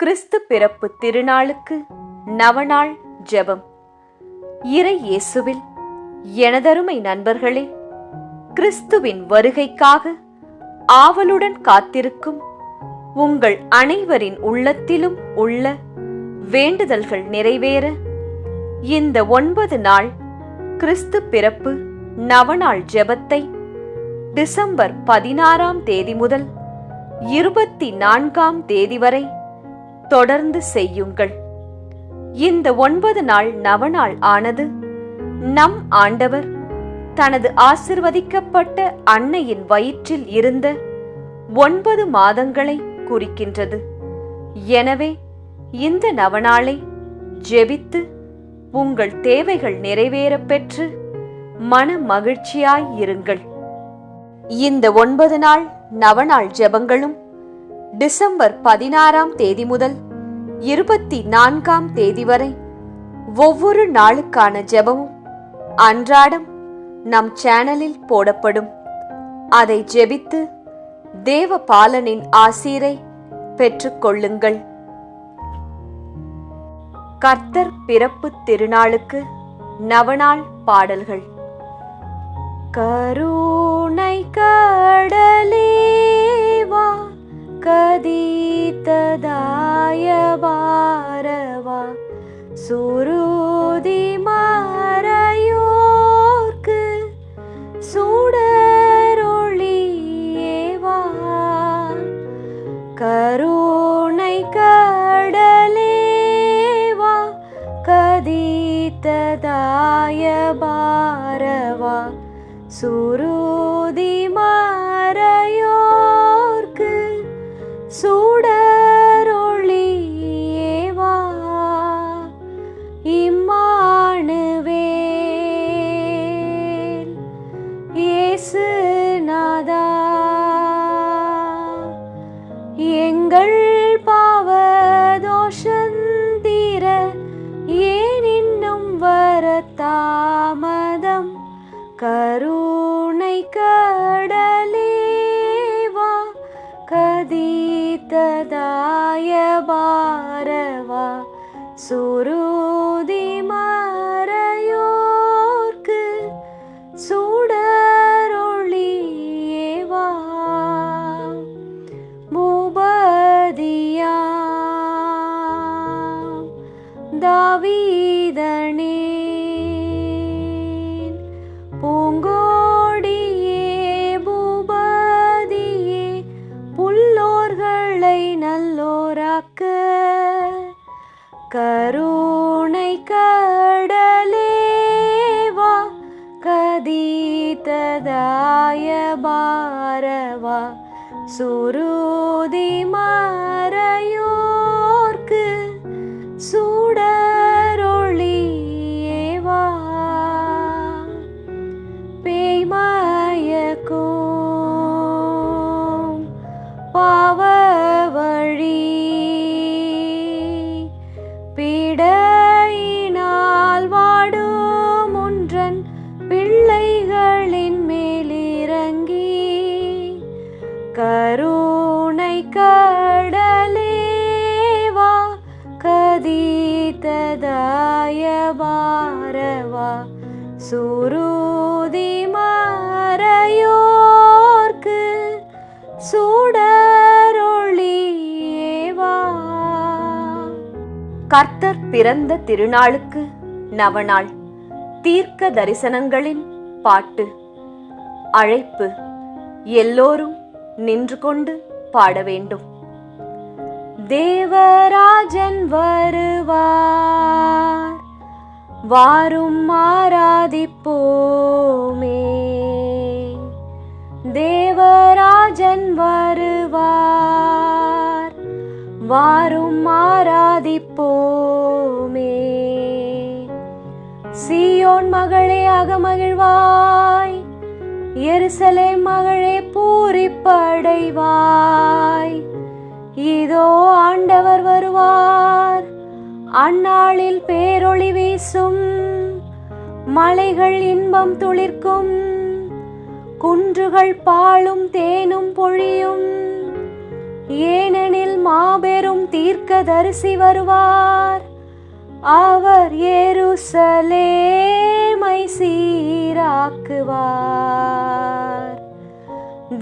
கிறிஸ்து பிறப்பு திருநாளுக்கு நவநாள் ஜெபம். இறை இயேசுவில் எனதருமை நண்பர்களே, கிறிஸ்துவின் வருகைக்காக ஆவலுடன் காத்திருக்கும் உங்கள் அனைவரின் உள்ளத்திலும் உள்ள வேண்டுதல்கள் நிறைவேற இந்த 9 நாள் கிறிஸ்து பிறப்பு நவநாள் ஜெபத்தை டிசம்பர் 16ஆம் தேதி முதல் 24ஆம் தேதி வரை தொடர்ந்து செய்யுங்கள். இந்த 9 நாள் நவநாள் ஆனது நம் ஆண்டவர் தனது ஆசிர்வதிக்கப்பட்ட அன்னையின் வயிற்றில் இருந்த 9 மாதங்களை குறிக்கின்றது. எனவே இந்த நவநாளை ஜெபித்து உங்கள் தேவைகள் நிறைவேற பெற்று மன மகிழ்ச்சியாய் இருங்கள். இந்த 9 நாள் நவநாள் ஜெபங்களும் டிசம்பர் 16ஆம் தேதி முதல் 24ஆம் தேதி வரை ஒவ்வொரு நாளுக்கான ஜெபமும் அன்றாடம் நம் சேனலில் போடப்படும். அதை ஜெபித்து தேவ பாலனின் ஆசீரை பெற்றுக்கொள்ளுங்கள். கர்த்தர் பிறப்பு திருநாளுக்கு நவநாள் பாடல்கள். கருணை கடலேவா, கதித்ததாய பாரவா, சுருதி மறையோர்க்கு சுடரொளியேவா. கருணை கடலேவா, கதித்ததாய பாரவா, சுருதி மறையோர்க்கு சுடரொளியேவா. இம்மானுவேல் இயேசு நாதா, எங்கள் பாவதோஷந்தீர ஏன் இன்னும் வரத்தாமதம். கருணை கடலேவா, கதித்ததாய பாரவா, சுருதி மறையோர்க்கு சுடரொளியேவா. பூபதியாம் தாவீதனே, பூங்கோடியே பூபதியே, புல்லோர்களை நல்லோராக்க. கருணை கடலேவா, கதித்ததாய பாரவா, சுருதி மறையோர்க்கு சுடரொளியேவா. பேய்மயக்கும் பாவவழி பிடையினால் வாடும் ஒன்றன் பிள்ளைகளின் மேலிறங்கி. கருணை கடலேவா, கதித்ததாய பாரவா, சுருதி மறையோர்க்கு சுடரொளியேவா. கர்த்தர் பிறந்த திருநாளுக்கு நவநாள். தீர்க்க தரிசனங்களின் பாட்டு. அழைப்பு. எல்லோரும் நின்று கொண்டு பாட வேண்டும். தேவராஜன் வருவார், வாரும் ஆராதிப்போமே. தேவராஜன் வருவார், வாரும் ஆராதிப்போமே. சீயோன் மகளே அகமகிழ்வாய், எருசலேம் மகளே பூரிப்படைவாய். இதோ ஆண்டவர் வருவார், அந்நாளில் பேரொளி வீசும். மலைகள் இன்பம் துளிர்க்கும், குன்றுகள் பாலும் தேனும் பொழியும். ஏனெனில் மாபெரும் தீர்க்கதரிசி வருவார். அவர் எருசலேமை சீராக்குவார்.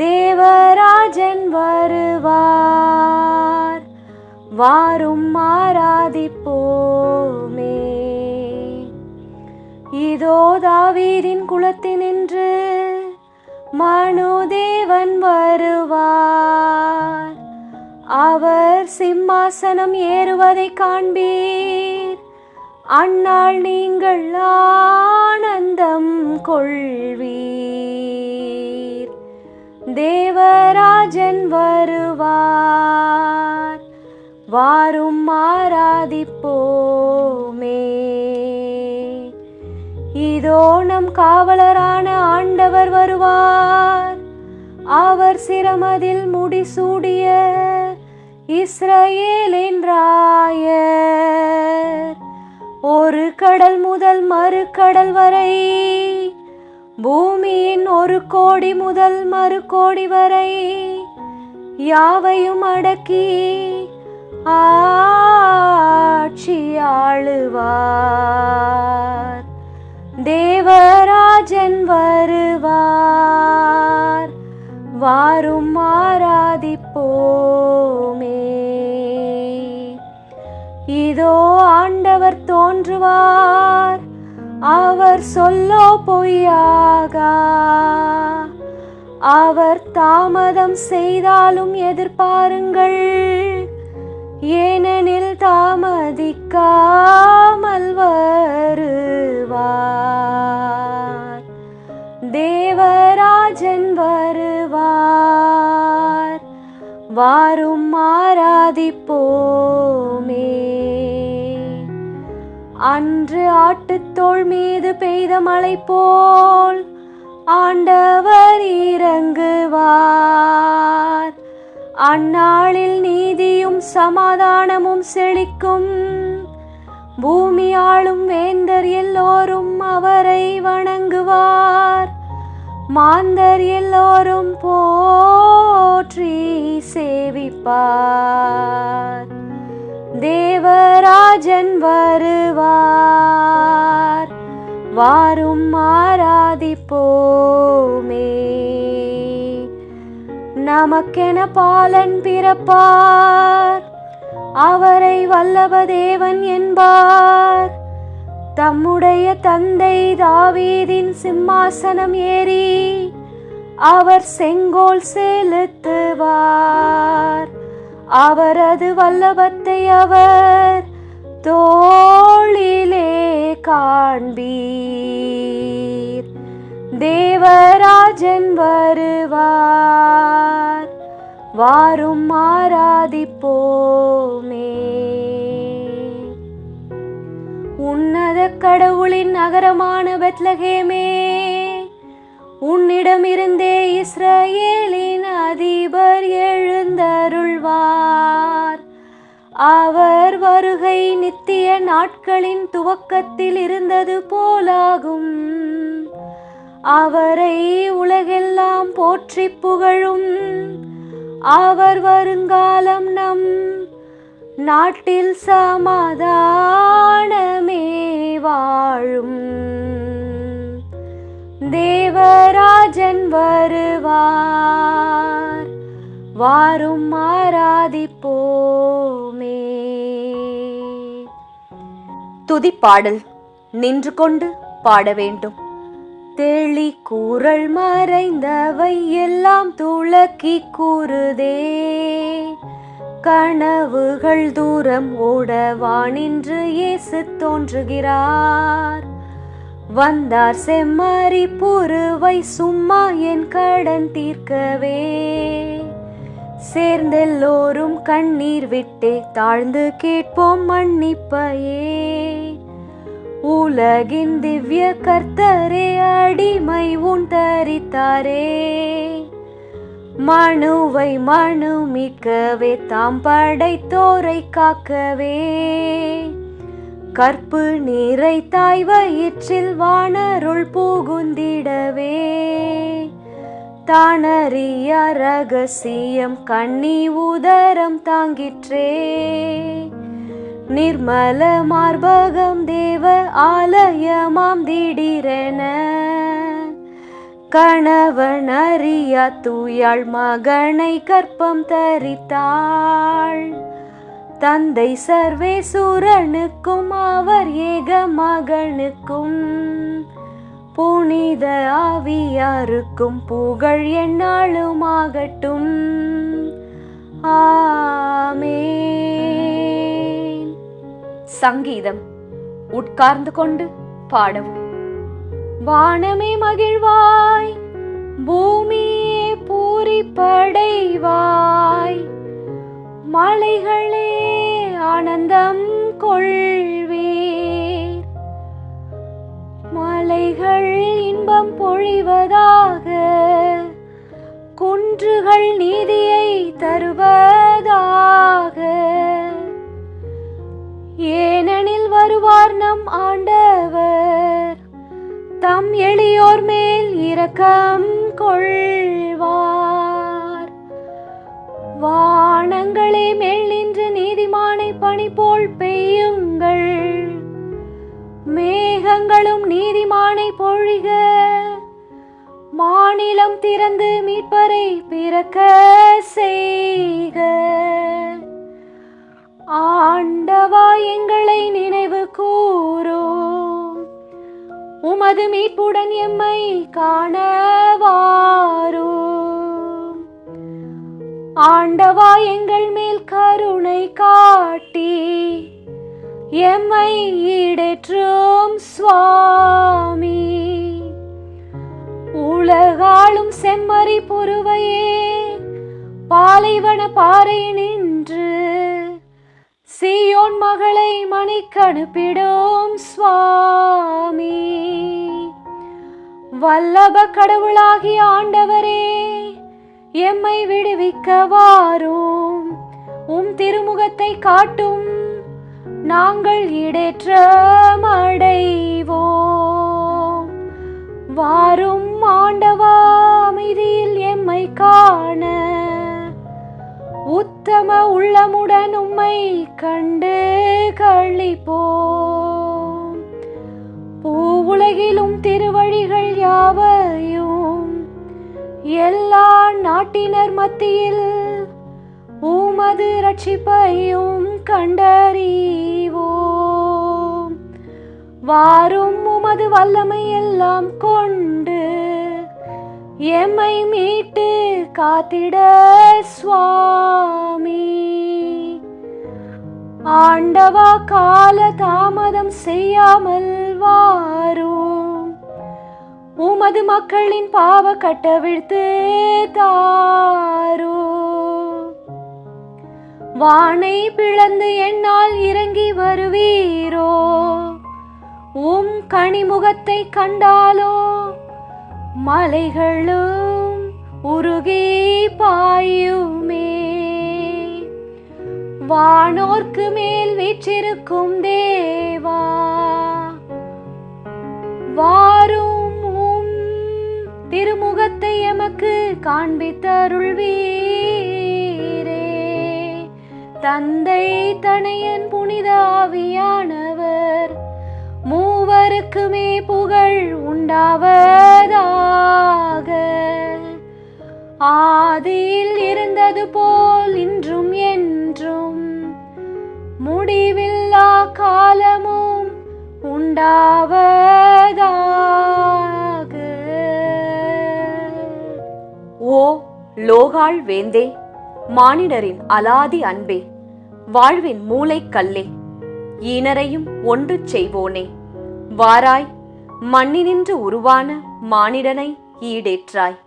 தேவராஜன் வருவார், வாரும் ஆராதிப்போமே. இதோ தாவீதின் குலத்தினின்று மனுதேவன் வருவார். அவர் சிம்மாசனம் ஏறுவதை காண்பீர். அந்நாள் நீங்கள் ஆனந்தம் கொள்வீர். தேவராஜன் வருவார், வாரும் ஆராதிப்போமே. இதோ நம் காவலரான ஆண்டவர் வருவார். அவர் சிரமதில் முடிசூடிய இஸ்ரவேலின் ராயர். ஒரு கடல் முதல் மறு கடல் வரை, பூமியின் ஒரு கோடி முதல் மறு கோடி வரை யாவையும் அடக்கி ஆட்சி ஆளுவார். தேவராஜன் வருவார், வாரும் ஆராதிப்போமே. இதோ ஆண்டவர் தோன்றுவார், அவர் சொல்லோ பொய்யாகா. அவர் தாமதம் செய்தாலும் எதிர்பாருங்கள், ஏனெனில் தாமதிக்காமல் வருவார். தேவராஜன் வருவார், வாரும் ஆராதிப்போமே. அன்று ஆட்டுத்தோள் மீது பெய்த மழை போல் ஆண்டவர் இறங்குவார். அந்நாளில் நீதியும் சமாதானமும் செழிக்கும். பூமி ஆளும் வேந்தர் எல்லோரும் அவரை வணங்குவார். மாந்தர் எல்லோரும் போற்றி சேவிப்பார். தேவராஜன் வருவார், வாரும் ஆராதிப்போமே. நமக்கென பாலன் பிறப்பார், அவரை வல்லப தேவன் என்பார். தம்முடைய தந்தை தாவீதின் சிம்மாசனம் ஏறி அவர் செங்கோல் செலுத்துவார். அவரது வல்லபத்தை அவர் தோளிலே காண்பீர். தேவராஜன் வருவார், வாரும் ஆராதிப்போமே. உன்னத கடவுளின் நகரமான பெத்லகேமே, உன்னிடமிருந்தே இஸ்ரவேலின் அதிபர் எழுந்தருள்வார். அவர் வருகை நித்திய நாட்களின் துவக்கத்தில் இருந்தது போலாகும். அவரை உலகெல்லாம் போற்றி புகழும். அவர் வருங்காலம் நம் நாட்டில் சமாதானமே வாழும். தேவராஜன் வருவார், வாரும் ஆராதிப்போமே. துதிப்பாடல் நின்று கொண்டு பாட வேண்டும். தெளி கூறல் மறைந்தவை எல்லாம் துளக்கி கூறுதே. கனவுகள் தூரம் ஓடவானின்று இயேசு தோன்றுகிறார். வந்தார் செம்மறி புருவை சும்மா என் கடன் தீர்க்கவே. சேர்ந்தெல்லோரும் கண்ணீர் விட்டே தாழ்ந்து கேட்போம் மன்னிப்பையே. உலகின் திவ்ய கர்த்தரே அடிமை உன் தரித்தாரே. மனுவை மனு மீட்கவே தாம் படைத்தோரை காக்கவே. கற்பு நீரை தாய் வயிற்றில் வானருள் புகுந்திடவே. தானறிய ரகசியம் கண்ணி உதரம் தாங்கிற்றே. நிர்மல மார்பகம் தேவ ஆலயமாம் திடீரென கணவன் அறியா தூயாள் மகனை கற்பம் தரித்தாள். தந்தை சர்வேசுரனுக்கும் அவர் ஏக மகனுக்கும் புனித ஆவியாருக்கும் புகழ் எந்நாளுமாகட்டும். ஆமென். சங்கீதம் உட்கார்ந்து கொண்டு பாடவும். வானமே மகிழ்வாய், பூமியே பூரிப்படைவாய், மலைகளே ஆனந்தம் கொள்வீர். மலைகள் இன்பம் பொழிவதாக, குன்றுகள் நீதியை தருவதாக. ஏனெனில் வருவார் நம் ஆண்டவர், தம் எளியோர் மேல் இரக்கம் கொள்வார். வானங்களே மேல் நின்று நீதிமானை பனி போல் பெய்யுங்கள், மேகங்களும் நீதிமானை பொழிக. மாநிலம் திறந்து மீட்பரை பிறக்க செய்க. ஆண்டவா எங்களை நினைவு கூரும், உமது மீட்புடன் எம்மை காணவாரும். ஆண்டவா எங்கள் மேல் கருணை காட்டி எம்மை ஈடேற்றும் சுவாமி. உலகாளும் செம்மறி புருவையே பாலைவன பாறை நின்று சீயோன் மகளை மணிக்கணுப்பிடும் சுவாமி. வல்லப கடவுளாகிய ஆண்டவரே எம்மை விடுவிக்க வாரும், உம் திருமுகத்தை காட்டும், நாங்கள் ஈடேற்றம் அடைவோம். வாரும் ஆண்டவா அமைதியில் எம்மை காண, உத்தம உள்ளமுடன் உம்மை கண்டு களிப்போம். பூவுலகிலும் திருவழிகள் யாவையும் எல்லா நாட்டினர் மத்தியில் உமது ரட்சிப்பையும் கண்டறிவோம். வாரும் உமது வல்லமை எல்லாம் கொண்டு எம்மை மீட்டு காத்திட சுவாமி. ஆண்டவா கால தாமதம் செய்யாமல் வாரும், உமது மக்களின் பாவ கட்டவிழ்த்து தாரும். வானை பிளந்து என்னால் இறங்கி வருவீரோ, உம் கனிமுகத்தை கண்டாலோ மலைகளும் உருகி பாயுமே. வானோர்க்கு மேல் வீற்றிருக்கும் தேவா, வாரும் உம் திருமுகத்தை எமக்கு காண்பித்தருள்வீரே. தந்தை தனையன் புனித ஆவியானவர் மூவருக்குமே புகழ் உண்டாவதாக. ஆதியில் இருந்தது போல் இன்றும் என்றும் முடிவில்லா காலமும் உண்டாவதாக. ஓ லோகாள் வேந்தே, மானிடரின் அலாதி அன்பே, வாழ்வின் மூளைக்கல்லே, ஈனரையும் ஒன்று செய்வோனே, வாராய் மண்ணினின்று உருவான மானிடனை ஈடேற்றாய்.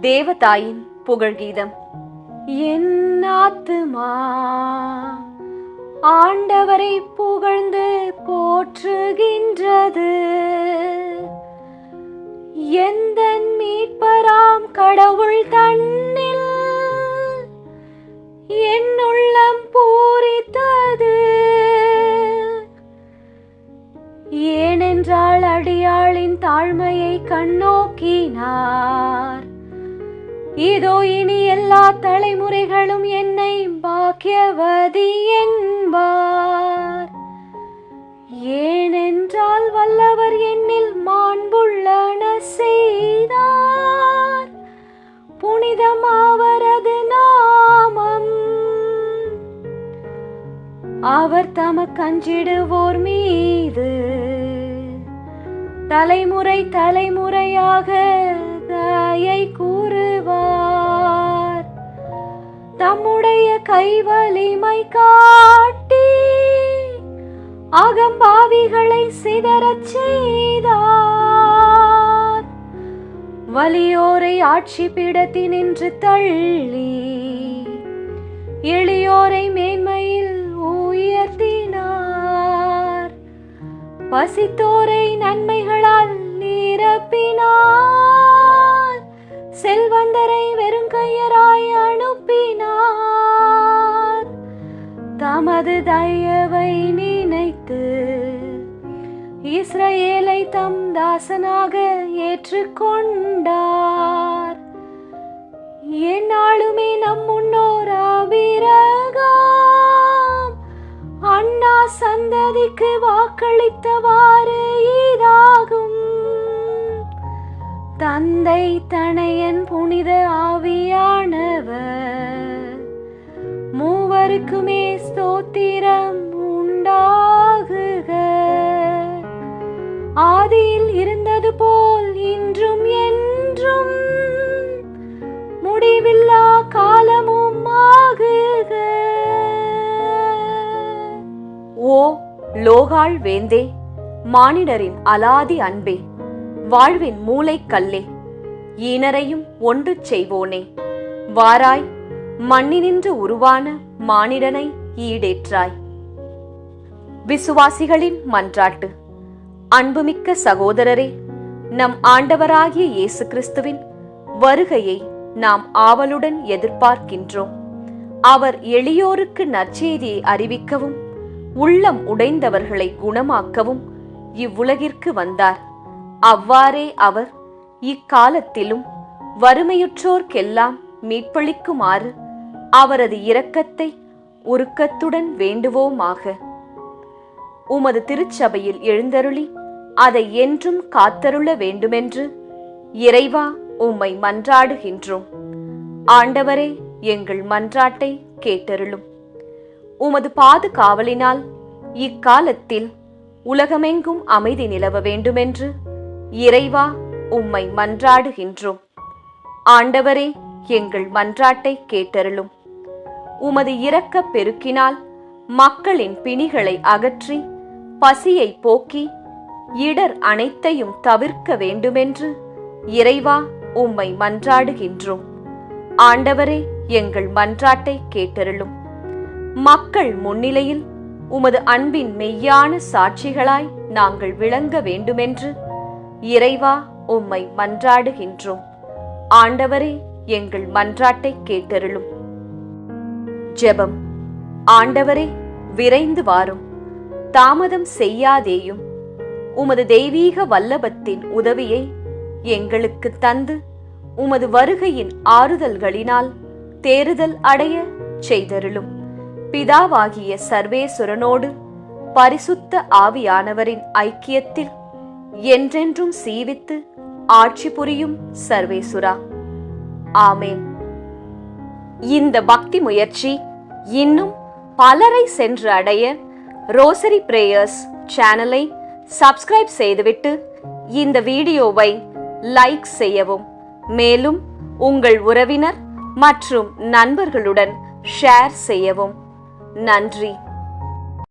தேவதாயின் புகழ்கீதம். என் ஆத்துமா ஆண்டவரை புகழ்ந்து போற்றுகின்றது. எந்தன் மீட்பராம் கடவுள் தன்னில் என் உள்ளம் பூரித்தது. ஏனென்றால் அடியாள் மக்களின் தாழ்மையை கண்ணோக்கினார். இதோ இனி எல்லா தலைமுறைகளும் என்னை பாக்கியவதி என்பார். ஏனென்றால் வல்லவர் என்னில் மாண்புள்ளன செய்தார். புனிதம் அவரது நாமம். அவர் தமக்கஞ்சிடுவோர் மீது தலைமுறை தலைமுறையாக தயை கூறுவார். தம்முடைய கைவலிமை காட்டி அகம்பாவிகளை சிதறச் செய்தார். வலியோரை ஆட்சி பீடத்தினின்று தள்ளி எளியோரை மேன்மையில் உயர்த்தினார். பசித்தோரை நன்மைகளால் நிரப்பினார். செல்வந்தரை வெறுங்கையராய் அனுப்பினார். தமது தயவை நினைத்து இஸ்ரவேலை தம் தாசனாக ஏற்றுக்கொண்டார். எந்நாளுமே நம் முன்னோர் ஆபிரகாம் அண்ணா சந்ததிக்கு வாக்களித்தவாறு இதாகும். தந்தை தனையன் புனித ஆவியானவர் மூவருக்குமே ஸ்தோத்திரம் உண்டாகுக. ஆதியில் இருந்தது போல் இன்றும் என்றும் முடிவில்லா காலமும் ஆகுக. ஓ லோகாள் வேந்தே, மானிடரின் அலாதி அன்பே, வாழ்வின் மூளைக்கல்லே, ஈனரையும் ஒன்று செய்வோனே, வாராய் மண்ணினின்று உருவான மானிடனை ஈடேற்றாய். விசுவாசிகளின் மன்றாட்டு. அன்புமிக்க சகோதரரே, நம் ஆண்டவராகிய இயேசு கிறிஸ்துவின் வருகையை நாம் ஆவலுடன் எதிர்பார்க்கின்றோம். அவர் எளியோருக்கு நற்செய்தியை அறிவிக்கவும் உள்ளம் உடைந்தவர்களை குணமாக்கவும் இவ்வுலகிற்கு வந்தார். அவ்வாறே அவர் இக்காலத்திலும் வறுமையுற்றோர்க்கெல்லாம் மீட்பளிக்குமாறு அவரது இரக்கத்தை உருக்கத்துடன் வேண்டுவோமாக. உமது திருச்சபையில் எழுந்தருளி அதை என்றும் காத்தருள வேண்டுமென்று இறைவா உம்மை மன்றாடுகின்றோம். ஆண்டவரே, எங்கள் மன்றாட்டை கேட்டருளும். உமது பாதுகாவலினால் இக்காலத்தில் உலகமெங்கும் அமைதி நிலவ வேண்டுமென்று இறைவா உம்மை மன்றாடுகின்றோம். ஆண்டவரே, எங்கள் மன்றாட்டை கேட்டருளும். உமது இரக்கப் பெருக்கினால் மக்களின் பிணிகளை அகற்றி பசியை போக்கி இடர் அனைத்தையும் தவிர்க்க வேண்டுமென்று இறைவா உம்மை மன்றாடுகின்றோம். ஆண்டவரே, எங்கள் மன்றாட்டை கேட்டருளும். மக்கள் முன்னிலையில் உமது அன்பின் மெய்யான சாட்சிகளாய் நாங்கள் விளங்க வேண்டுமென்று இறைவா உம்மை மன்றாடுகின்றோம். ஆண்டவரே, எங்கள் மன்றாட்டை கேட்டருளும். ஜெபம். ஆண்டவரே, விரைந்து வாரும், தாமதம் செய்யாதேயும். உமது தெய்வீக வல்லபத்தின் உதவியை எங்களுக்கு தந்து உமது வருகையின் ஆறுதல்களினால் தேறுதல் அடைய செய்தருளும். பிதாவாகிய சர்வேசுரனோடு பரிசுத்த ஆவியானவரின் ஐக்கியத்தில் என்றென்றும் சீவித்து ஆட்சி புரியும் சர்வேசுரா. ஆமேன். இந்த பக்தி முயற்சி இன்னும் பலரை சென்று அடைய ரோசரி பிரேயர்ஸ் சேனலை சப்ஸ்கிரைப் செய்துவிட்டு இந்த வீடியோவை லைக் செய்யவும். மேலும் உங்கள் உறவினர் மற்றும் நண்பர்களுடன் ஷேர் செய்யவும். நன்றி.